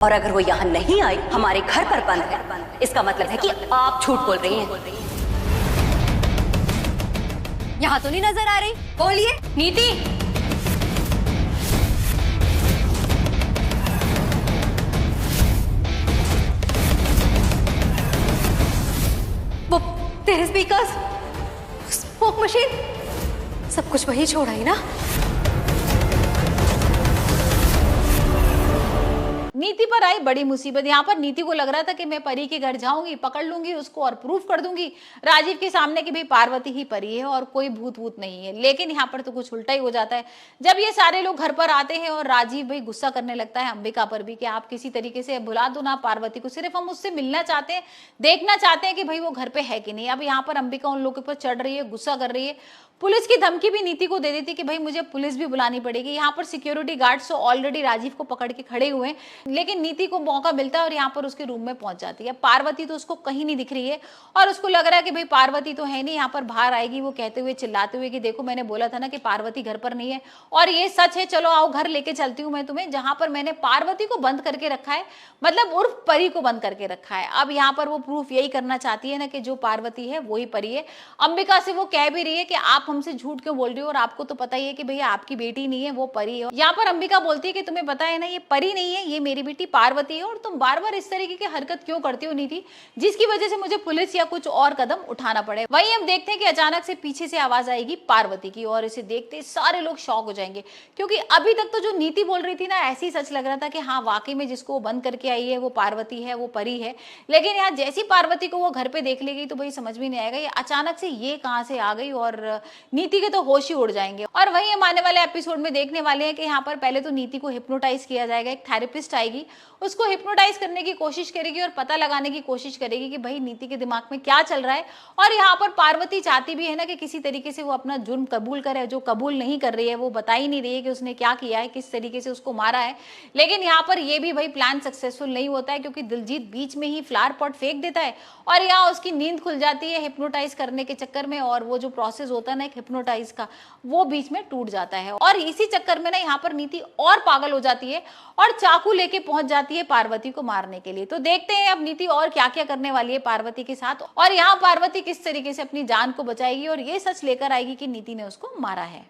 और अगर वो यहाँ नहीं आई, हमारे घर पर बंद है, इसका मतलब है कि आप झूठ बोल रही हैं। यहाँ तो नहीं नजर आ रही। बोलिए नीति, वो तेरे स्पीकर्स, स्मोक मशीन, सब कुछ वही छोड़ा ही ना। नीति पर आई बड़ी मुसीबत। यहाँ पर नीति को लग रहा था कि मैं परी के घर जाऊंगी, पकड़ लूंगी उसको और प्रूफ कर दूंगी राजीव के सामने कि भाई पार्वती ही परी है और कोई भूत वूत नहीं है। लेकिन यहाँ पर तो कुछ उल्टा ही हो जाता है। जब ये सारे लोग घर पर आते हैं और राजीव भाई गुस्सा करने लगता है अंबिका पर भी कि आप किसी तरीके से भुला दो ना पार्वती को, सिर्फ हम उससे मिलना चाहते हैं, देखना चाहते हैं कि भाई वो घर पे है कि नहीं। अब यहाँ पर अंबिका उन लोगों के ऊपर चढ़ रही है, गुस्सा कर रही है। पुलिस की धमकी भी नीति को दे देती कि भाई मुझे पुलिस भी बुलानी पड़ेगी। यहाँ पर सिक्योरिटी गार्ड्स तो ऑलरेडी राजीव को पकड़ के खड़े हुए हैं, लेकिन नीति को मौका मिलता है और यहाँ पर उसके रूम में पहुंच जाती है। पार्वती तो उसको कहीं नहीं दिख रही है और उसको लग रहा है कि भाई पार्वती तो है नहीं। यहाँ पर बाहर आएगी वो कहते हुए, चिल्लाते हुए कि देखो मैंने बोला था ना कि पार्वती घर पर नहीं है और ये सच है, चलो आओ घर लेके चलती हूँ मैं तुम्हें, जहां पर मैंने पार्वती को बंद करके रखा है, मतलब उर्फ परी को बंद करके रखा है। अब यहाँ पर वो प्रूफ यही करना चाहती है ना कि जो पार्वती है वही परी है। अंबिका से वो कह भी रही है कि आप हमसे झूठ क्यों बोल रही हो और आपको तो पता ही है कि भैया आपकी बेटी नहीं है, वो परी है। यहाँ पर अंबिका बोलती है कि तुम्हें पता है ना ये परी नहीं है, ये मेरी बेटी पार्वती है और तुम बार बार इस तरीके की हरकत क्यों करती हो नीति, जिसकी वजह से मुझे पुलिस या कुछ और कदम उठाना पड़े। वहीं हम देखते हैं कि अचानक से पीछे से आवाज आएगी पार्वती की और इसे देखते सारे लोग शॉक हो जाएंगे, क्योंकि अभी तक तो जो नीति बोल रही थी ना ऐसे ही सच लग रहा था कि हाँ वाकई में जिसको वो बंद करके आई है वो पार्वती है, वो परी है। लेकिन यहाँ जैसी पार्वती को वो घर पे देख लेगी तो भाई समझ में नहीं आएगा ये अचानक से ये कहाँ से आ गई और नीति के तो होश ही उड़ जाएंगे। और वहीं हम आने वाले एपिसोड में देखने वाले हैं कि यहाँ पर पहले तो नीति को हिप्नोटाइज किया जाएगा, एक थेरेपिस्ट आएगी, उसको हिप्नोटाइज करने की कोशिश करेगी और पता लगाने की कोशिश करेगी कि भाई नीति के दिमाग में क्या चल रहा है। और यहाँ पर पार्वती चाहती भी है ना कि किसी तरीके से वो अपना जुर्म कबूल करे, जो कबूल नहीं कर रही है, वो बता ही नहीं रही है कि उसने क्या किया है, किस तरीके से उसको मारा है। लेकिन यहाँ पर ये भी भाई प्लान सक्सेसफुल नहीं होता है, क्योंकि दिलजीत बीच में ही फ्लावर पॉट फेंक देता है और यहाँ उसकी नींद खुल जाती है हिप्नोटाइज करने के चक्कर में, और वो जो प्रोसेस होता है ना एक हिप्नोटाइज का वो बीच में टूट जाता है। और इसी चक्कर में ना यहाँ पर नीति और पागल हो जाती है और चाकू लेके पहुंच जाती है पार्वती को मारने के लिए। तो देखते हैं अब नीति और क्या क्या करने वाली है पार्वती के साथ और यहाँ पार्वती किस तरीके से अपनी जान को बचाएगी और ये सच लेकर आएगी कि नीति ने उसको मारा है।